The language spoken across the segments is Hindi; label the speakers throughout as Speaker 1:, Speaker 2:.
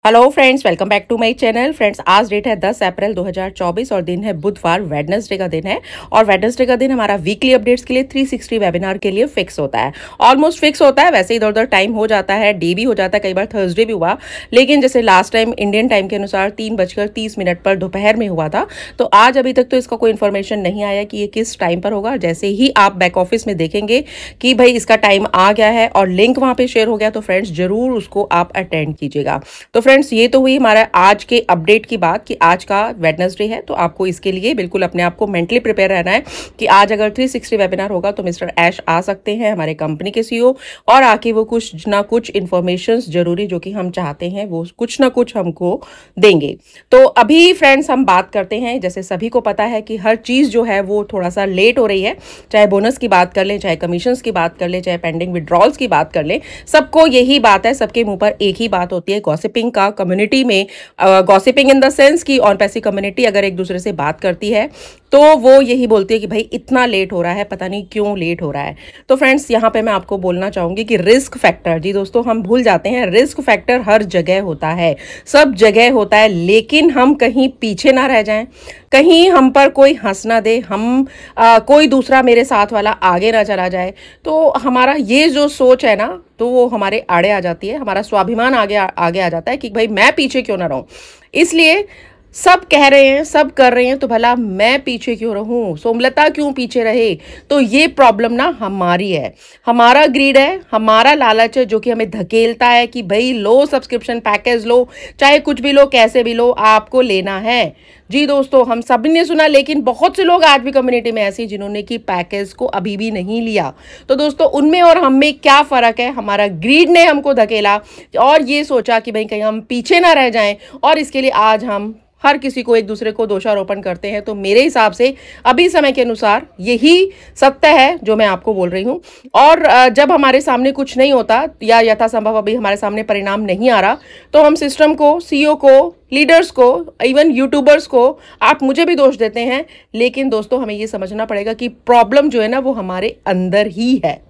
Speaker 1: Hello friends, welcome back to my channel. Friends, आज डेट है 10 अप्रैल 2024 और दिन है बुधवार, वेडनेसडे का दिन है। और वेडनेसडे का दिन हमारा वीकली अपडेट्स के लिए 360 वेबिनार के लिए फिक्स होता है, ऑलमोस्ट फिक्स होता है। वैसे इधर उधर टाइम हो जाता है, डे भी हो जाता है, कई बार थर्सडे भी हुआ, लेकिन जैसे लास्ट टाइम इंडियन टाइम के अनुसार 3:30 पर दोपहर में हुआ था, तो आज अभी तक तो इसका कोई इन्फॉर्मेशन नहीं आया कि ये किस टाइम पर होगा। जैसे ही आप बैक ऑफिस में देखेंगे कि भाई इसका टाइम आ गया है और लिंक वहां पे शेयर हो गया, तो फ्रेंड्स जरूर उसको आप अटेंड कीजिएगा। तो फ्रेंड्स, ये तो हुई हमारा आज के अपडेट की बात कि आज का वेडनेसडे है, तो आपको इसके लिए बिल्कुल अपने आप को मेंटली प्रिपेयर रहना है कि आज अगर 360 वेबिनार होगा तो मिस्टर ऐश आ सकते हैं, हमारे कंपनी के सीईओ, और आके वो कुछ ना कुछ इंफॉर्मेशन जरूरी जो कि हम चाहते हैं वो कुछ ना कुछ हमको देंगे। तो अभी फ्रेंड्स हम बात करते हैं, जैसे सभी को पता है कि हर चीज जो है वो थोड़ा सा लेट हो रही है, चाहे बोनस की बात कर लें, चाहे कमीशन की बात कर लें, चाहे पेंडिंग विड्रॉल्स की बात कर लें, सबको यही बात है, सबके मुंह पर एक ही बात होती है गॉसिपिंग का। कम्युनिटी में गॉसिपिंग इन द सेंस कि ऑन पैसी कम्युनिटी अगर एक दूसरे से बात करती है तो वो यही बोलती है कि भाई इतना लेट हो रहा है, पता नहीं क्यों लेट हो रहा है। तो फ्रेंड्स, यहाँ पे मैं आपको बोलना चाहूंगी कि रिस्क फैक्टर, जी दोस्तों, हम भूल जाते हैं रिस्क फैक्टर हर जगह होता है, सब जगह होता है, लेकिन हम कहीं पीछे ना रह जाएं, कहीं हम पर कोई हंस ना दे, हम कोई दूसरा मेरे साथ वाला आगे ना चला जाए। तो हमारा ये जो सोच है ना, तो वो हमारे आड़े आ जाती है, हमारा स्वाभिमान आगे आ जाता है कि भाई मैं पीछे क्यों ना रहूं। इसलिए सब कह रहे हैं, सब कर रहे हैं, तो भला मैं पीछे क्यों रहूं, सोमलता क्यों पीछे रहे। तो ये प्रॉब्लम ना हमारी है, हमारा ग्रीड है, हमारा लालच है, जो कि हमें धकेलता है कि भाई लो सब्सक्रिप्शन पैकेज लो, चाहे कुछ भी लो, कैसे भी लो, आपको लेना है। जी दोस्तों, हम सभी ने सुना, लेकिन बहुत से लोग आज भी कम्युनिटी में ऐसे जिन्होंने कि पैकेज को अभी भी नहीं लिया। तो दोस्तों, उनमें और हम में क्या फर्क है? हमारा ग्रीड ने हमको धकेला और ये सोचा कि भाई कहीं हम पीछे ना रह जाएं, और इसके लिए आज हम हर किसी को एक दूसरे को दोषारोपण करते हैं। तो मेरे हिसाब से अभी समय के अनुसार यही सत्य है जो मैं आपको बोल रही हूं। और जब हमारे सामने कुछ नहीं होता या यथासंभव अभी हमारे सामने परिणाम नहीं आ रहा, तो हम सिस्टम को, सीईओ को, लीडर्स को, इवन यूट्यूबर्स को, आप मुझे भी दोष देते हैं, लेकिन दोस्तों हमें ये समझना पड़ेगा कि प्रॉब्लम जो है ना वो हमारे अंदर ही है।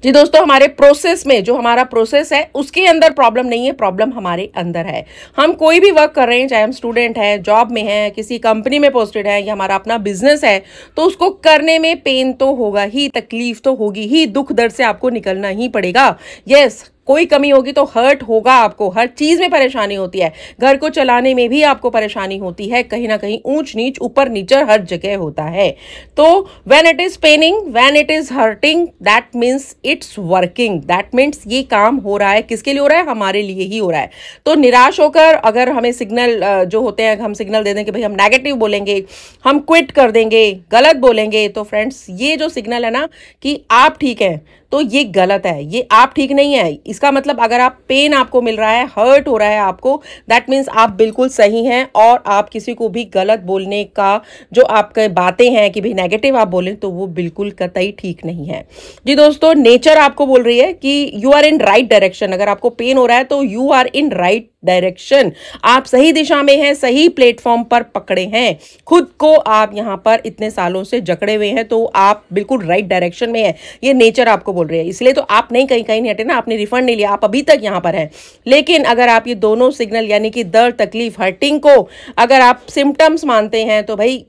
Speaker 1: जी दोस्तों, हमारे प्रोसेस में, जो हमारा प्रोसेस है उसके अंदर प्रॉब्लम नहीं है, प्रॉब्लम हमारे अंदर है। हम कोई भी वर्क कर रहे हैं, चाहे हम स्टूडेंट हैं, जॉब में हैं, किसी कंपनी में पोस्टेड हैं, या हमारा अपना बिजनेस है, तो उसको करने में पेन तो होगा ही, तकलीफ तो होगी ही, दुख दर्द से आपको निकलना ही पड़ेगा। यस, कोई कमी होगी तो हर्ट होगा आपको, हर चीज में परेशानी होती है, घर को चलाने में भी आपको परेशानी होती है, कहीं ना कहीं ऊंच नीच, ऊपर नीचे हर जगह होता है। तो when it is Penning, when it is hurting, that means it's working, that means ये काम हो रहा है। किसके लिए हो रहा है? हमारे लिए ही हो रहा है। तो निराश होकर अगर हमें सिग्नल जो होते हैं, हम सिग्नल दे दें कि भाई हम नेगेटिव बोलेंगे, हम क्विट कर देंगे, गलत बोलेंगे, तो फ्रेंड्स ये जो सिग्नल है ना कि आप ठीक है, तो ये गलत है, ये आप ठीक नहीं है। इसका मतलब अगर आप पेन आपको मिल रहा है, हर्ट हो रहा है आपको, दैट मीन्स आप बिल्कुल सही हैं, और आप किसी को भी गलत बोलने का जो आपके बातें हैं कि भाई नेगेटिव आप बोलें, तो वो बिल्कुल कतई ठीक नहीं है। जी दोस्तों, नेचर आपको बोल रही है कि you are in right direction. अगर आपको पेन हो रहा है तो you are in right direction, आप सही दिशा में हैं, सही प्लेटफॉर्म पर पकड़े हैं, खुद को आप यहां पर इतने सालों से जकड़े हुए हैं, तो आप बिल्कुल राइट डायरेक्शन में हैं। ये नेचर आपको बोल रही है, इसलिए तो आप नहीं कहीं नहीं हटे ना, आपने रिफंड नहीं लिया, आप अभी तक यहां पर हैं। लेकिन अगर आप ये दोनों सिग्नल यानी कि दर्द, तकलीफ, हर्टिंग को अगर आप सिम्टम्स मानते हैं, तो भाई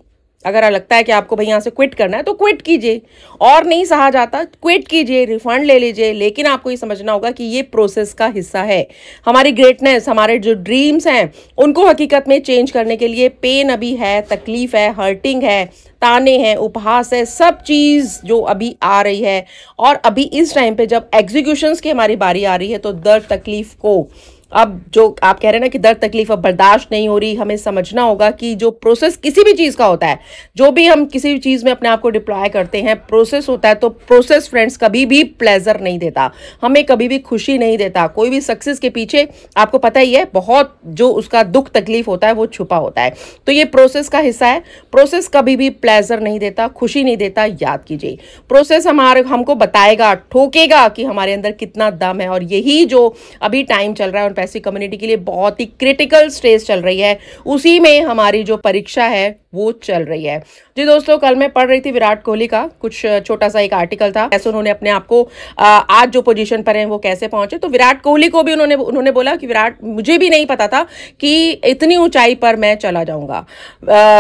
Speaker 1: अगर लगता है कि आपको भाई यहाँ से क्विट करना है तो क्विट कीजिए, और नहीं सहा जाता क्विट कीजिए, रिफंड ले लीजिए। लेकिन आपको ये समझना होगा कि ये प्रोसेस का हिस्सा है। हमारी ग्रेटनेस, हमारे जो ड्रीम्स हैं, उनको हकीकत में चेंज करने के लिए पेन अभी है, तकलीफ है, हर्टिंग है, ताने हैं, उपहास है, सब चीज जो अभी आ रही है। और अभी इस टाइम पे जब एग्जीक्यूशंस की हमारी बारी आ रही है, तो दर्द, तकलीफ को, अब जो आप कह रहे हैं ना कि दर्द, तकलीफ अब बर्दाश्त नहीं हो रही, हमें समझना होगा कि जो प्रोसेस किसी भी चीज का होता है, जो भी हम किसी भी चीज में अपने आप को डिप्लॉय करते हैं, प्रोसेस होता है। तो प्रोसेस फ्रेंड्स कभी भी प्लेजर नहीं देता, हमें कभी भी खुशी नहीं देता। कोई भी सक्सेस के पीछे आपको पता ही है बहुत जो उसका दुख, तकलीफ होता है वो छुपा होता है। तो ये प्रोसेस का हिस्सा है। प्रोसेस कभी भी प्लेजर नहीं देता, खुशी नहीं देता, याद कीजिए। प्रोसेस हमको बताएगा, ठोकेगा कि हमारे अंदर कितना दम है। और यही जो अभी टाइम चल रहा है पैसे कम्युनिटी के लिए बहुत ही क्रिटिकल स्टेज चल रही है, उसी में हमारी जो परीक्षा है वो चल रही है। जी दोस्तों, कल मैं पढ़ रही थी विराट कोहली का कुछ छोटा सा एक आर्टिकल था, कैसे उन्होंने अपने आप को आज जो पोजीशन पर हैं वो कैसे पहुंचे। तो विराट कोहली को भी उन्होंने बोला कि विराट, मुझे भी नहीं पता था कि इतनी ऊंचाई पर मैं चला जाऊंगा।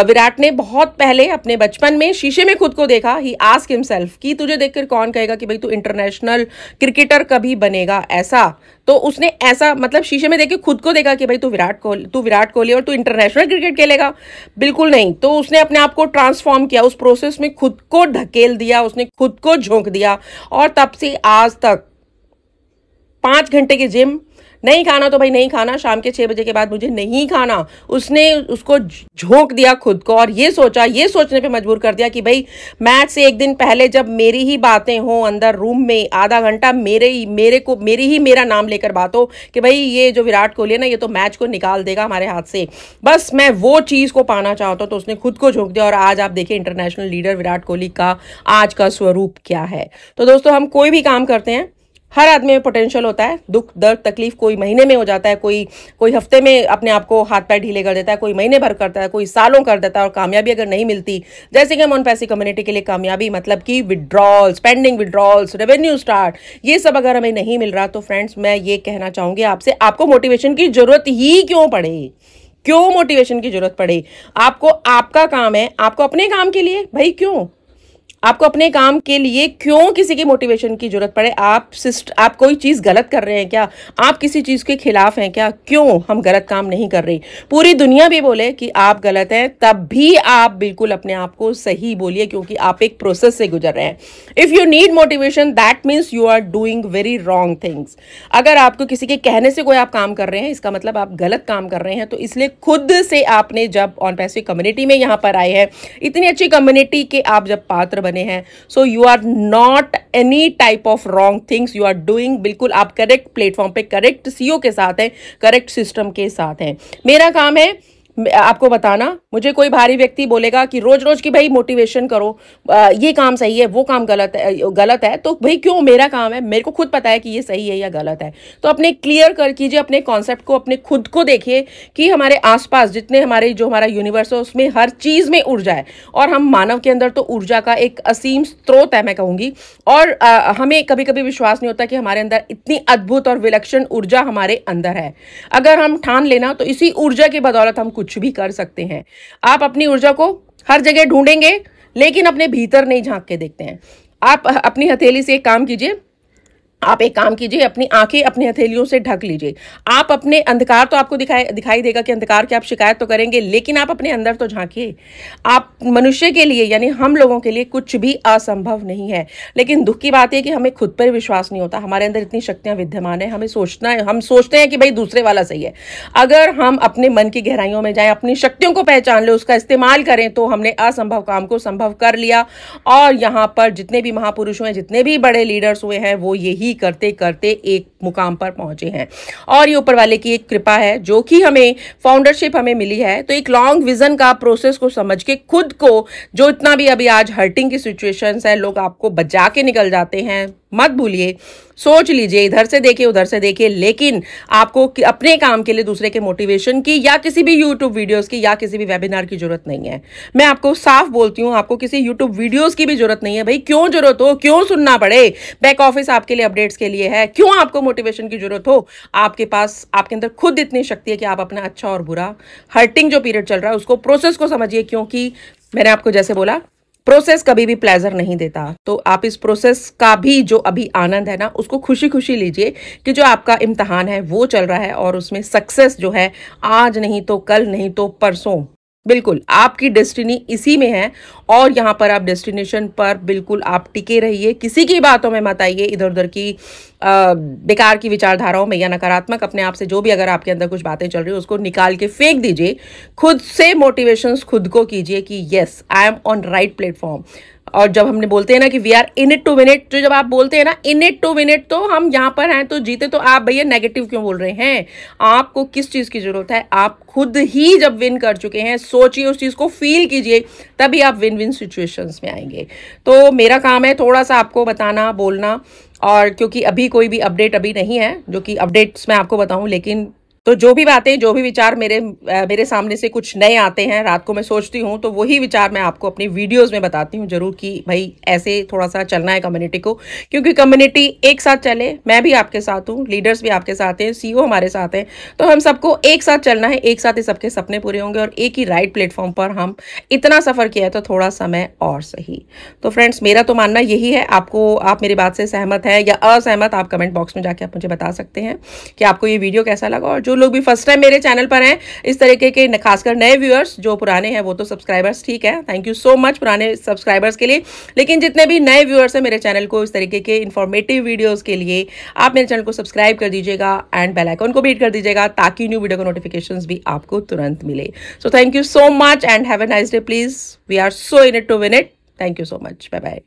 Speaker 1: विराट ने बहुत पहले अपने बचपन में शीशे में खुद को देखा। ही आस्क्ड हिमसेल्फ कि तुझे देखकर कौन कहेगा कि भाई तू इंटरनेशनल क्रिकेटर कभी बनेगा, ऐसा। तो उसने ऐसा मतलब शीशे में देख के खुद को देखा कि भाई तू विराट कोहली और तू इंटरनेशनल क्रिकेट खेलेगा, बिल्कुल नहीं। तो उसने अपने आप को ट्रांसफॉर्म किया, उस प्रोसेस में खुद को ढकेल दिया, उसने खुद को झोंक दिया, और तब से आज तक 5 घंटे की जिम, नहीं खाना तो भाई नहीं खाना, शाम के 6 बजे के बाद मुझे नहीं खाना। उसने उसको झोंक दिया खुद को, और ये सोचने पे मजबूर कर दिया कि भाई मैच से एक दिन पहले जब मेरी ही बातें हो अंदर रूम में, आधा घंटा मेरी ही मेरा नाम लेकर बात हो कि भाई ये जो विराट कोहली है ना, ये तो मैच को निकाल देगा हमारे हाथ से, बस मैं वो चीज़ को पाना चाहता हूँ। तो उसने खुद को झोंक दिया, और आज आप देखिए इंटरनेशनल लीडर विराट कोहली का आज का स्वरूप क्या है। तो दोस्तों, हम कोई भी काम करते हैं, हर आदमी में पोटेंशियल होता है। दुख दर्द तकलीफ कोई महीने में हो जाता है, कोई हफ्ते में अपने आप को हाथ पैर ढीले कर देता है, कोई महीने भर करता है, कोई सालों कर देता है, और कामयाबी अगर नहीं मिलती, जैसे कि मोन पैसी कम्युनिटी के लिए कामयाबी मतलब कि withdrawals, pending withdrawals, revenue start, ये सब अगर हमें नहीं मिल रहा, तो फ्रेंड्स मैं ये कहना चाहूंगी आपसे, आपको मोटिवेशन की जरूरत ही क्यों पड़े, क्यों मोटिवेशन की जरूरत पड़े आपको? आपका काम है, आपको अपने काम के लिए, भाई क्यों आपको अपने काम के लिए क्यों किसी की मोटिवेशन की जरूरत पड़े? आप कोई चीज़ गलत कर रहे हैं क्या? आप किसी चीज़ के खिलाफ हैं क्या? क्यों हम गलत काम नहीं कर रहे? पूरी दुनिया भी बोले कि आप गलत हैं, तब भी आप बिल्कुल अपने आप को सही बोलिए, क्योंकि आप एक प्रोसेस से गुजर रहे हैं। If you need motivation, that means you are doing very wrong things. अगर आपको किसी के कहने से कोई आप काम कर रहे हैं, इसका मतलब आप गलत काम कर रहे हैं। तो इसलिए खुद से आपने जब ऑन पैसिव कम्युनिटी में यहाँ पर आए हैं, इतनी अच्छी कम्युनिटी के आप जब पात्र हैं, so you are not any type of wrong things, you are doing, बिल्कुल आप करेक्ट प्लेटफॉर्म पे, करेक्ट सीईओ के साथ हैं, करेक्ट सिस्टम के साथ हैं। मेरा काम है आपको बताना। मुझे कोई भारी व्यक्ति बोलेगा कि रोज रोज की भाई मोटिवेशन करो, ये काम सही है, वो काम गलत है, तो भाई क्यों? मेरा काम है, मेरे को खुद पता है कि ये सही है या गलत है। तो अपने क्लियर कर कीजिए अपने कॉन्सेप्ट को, अपने खुद को देखिए कि हमारे आसपास जितने हमारा यूनिवर्स है, उसमें हर चीज में ऊर्जा है, और हम मानव के अंदर तो ऊर्जा का एक असीम स्रोत है, मैं कहूंगी। और हमें कभी कभी विश्वास नहीं होता कि हमारे अंदर इतनी अद्भुत और विलक्षण ऊर्जा हमारे अंदर है। अगर हम ठान लेना, तो इसी ऊर्जा की बदौलत हम कुछ भी कर सकते हैं। आप अपनी ऊर्जा को हर जगह ढूंढेंगे, लेकिन अपने भीतर नहीं झांक के देखते हैं। आप अपनी हथेली से एक काम कीजिए, अपनी आंखें अपनी हथेलियों से ढक लीजिए। आप अपने अंधकार तो आपको दिखाई देगा कि अंधकार की आप शिकायत तो करेंगे, लेकिन आप अपने अंदर तो झांकिए। आप मनुष्य के लिए, यानी हम लोगों के लिए कुछ भी असंभव नहीं है। लेकिन दुख की बात है कि हमें खुद पर विश्वास नहीं होता। हमारे अंदर इतनी शक्तियां विद्यमान है, हम सोचते हैं कि भाई दूसरे वाला सही है। अगर हम अपने मन की गहराइयों में जाएं, अपनी शक्तियों को पहचान ले, उसका इस्तेमाल करें, तो हमने असंभव काम को संभव कर लिया। और यहाँ पर जितने भी महापुरुष हुए, जितने भी बड़े लीडर्स हुए हैं, वो यही करते करते एक मुकाम पर पहुंचे हैं। और ये ऊपर वाले की एक कृपा है, जो कि हमें फाउंडरशिप हमें मिली है। तो एक लॉन्ग विजन का प्रोसेस को समझ के खुद को, जो इतना भी अभी आज हर्टिंग की सिचुएशंस है, लोग आपको बचा के निकल जाते हैं, मत भूलिए, सोच लीजिए, इधर से देखिए उधर से देखिए, लेकिन आपको अपने काम के लिए दूसरे के मोटिवेशन की या किसी भी यूट्यूब वीडियोस की या किसी भी वेबिनार की जरूरत नहीं है। मैं आपको साफ बोलती हूं, आपको किसी यूट्यूब वीडियोस की भी जरूरत नहीं है। भाई क्यों जरूरत हो, क्यों सुनना पड़े? बैक ऑफिस आपके लिए अपडेट्स के लिए है। क्यों आपको मोटिवेशन की जरूरत हो? आपके पास, आपके अंदर खुद इतनी शक्ति है कि आप अपना अच्छा और बुरा, हर्टिंग जो पीरियड चल रहा है, उसको, प्रोसेस को समझिए। क्योंकि मैंने आपको जैसे बोला, प्रोसेस कभी भी प्लेजर नहीं देता। तो आप इस प्रोसेस का भी जो अभी आनंद है ना, उसको खुशी खुशी लीजिए कि जो आपका इम्तहान है वो चल रहा है, और उसमें सक्सेस जो है आज नहीं तो कल, नहीं तो परसों, बिल्कुल आपकी डेस्टिनी इसी में है। और यहाँ पर आप डेस्टिनेशन पर बिल्कुल आप टिके रहिए, किसी की बातों में मत आइए, इधर उधर की बेकार की विचारधाराओं में या नकारात्मक अपने आप से जो भी अगर आपके अंदर कुछ बातें चल रही है, उसको निकाल के फेंक दीजिए। खुद से मोटिवेशंस खुद को कीजिए कि yes, I am on right platform. और जब हमने बोलते हैं ना कि we are in it to win it, तो जब आप बोलते हैं ना in it to win it, तो हम यहाँ पर हैं तो जीते। तो आप भैया नेगेटिव क्यों बोल रहे हैं? आपको किस चीज की जरूरत है? आप खुद ही जब विन कर चुके हैं, सोचिए, उस चीज को फील कीजिए, तभी आप विन विन सिचुएशंस में आएंगे। तो मेरा काम है थोड़ा सा आपको बताना, बोलना, और क्योंकि अभी कोई भी अपडेट अभी नहीं है, जो कि अपडेट्स मैं आपको बताऊं, लेकिन तो जो भी बातें, जो भी विचार मेरे सामने से कुछ नए आते हैं, रात को मैं सोचती हूँ, तो वही विचार मैं आपको अपनी वीडियोस में बताती हूँ जरूर कि भाई ऐसे थोड़ा सा चलना है कम्युनिटी को, क्योंकि कम्युनिटी एक साथ चले। मैं भी आपके साथ हूँ, लीडर्स भी आपके साथ हैं, सीईओ हमारे साथ हैं, तो हम सबको एक साथ चलना है, एक साथ ही सबके सपने पूरे होंगे और एक ही राइट प्लेटफॉर्म पर हम इतना सफर किया है तो थोड़ा समय और सही। तो फ्रेंड्स, मेरा तो मानना यही है। आप मेरी बात से सहमत है या असहमत, आप कमेंट बॉक्स में जाके आप मुझे बता सकते हैं कि आपको ये वीडियो कैसा लगा। और जो लोग भी फर्स्ट टाइम मेरे चैनल पर हैं, इस तरीके के खासकर नए व्यूअर्स, जो पुराने हैं वो तो सब्सक्राइबर्स ठीक है, थैंक यू सो मच पुराने सब्सक्राइबर्स के लिए, लेकिन जितने भी नए व्यूअर्स हैं मेरे चैनल को इस तरीके के इन्फॉर्मेटिव वीडियोस के लिए, आप मेरे चैनल को सब्सक्राइब कर दीजिएगा एंड बेल आइकन को भी हिट कर दीजिएगा ताकि न्यू वीडियो का नोटिफिकेशंस भी आपको तुरंत मिले। So thank you so much and have a nice day please. We are so in it to win it. Thank you so much. Bye bye.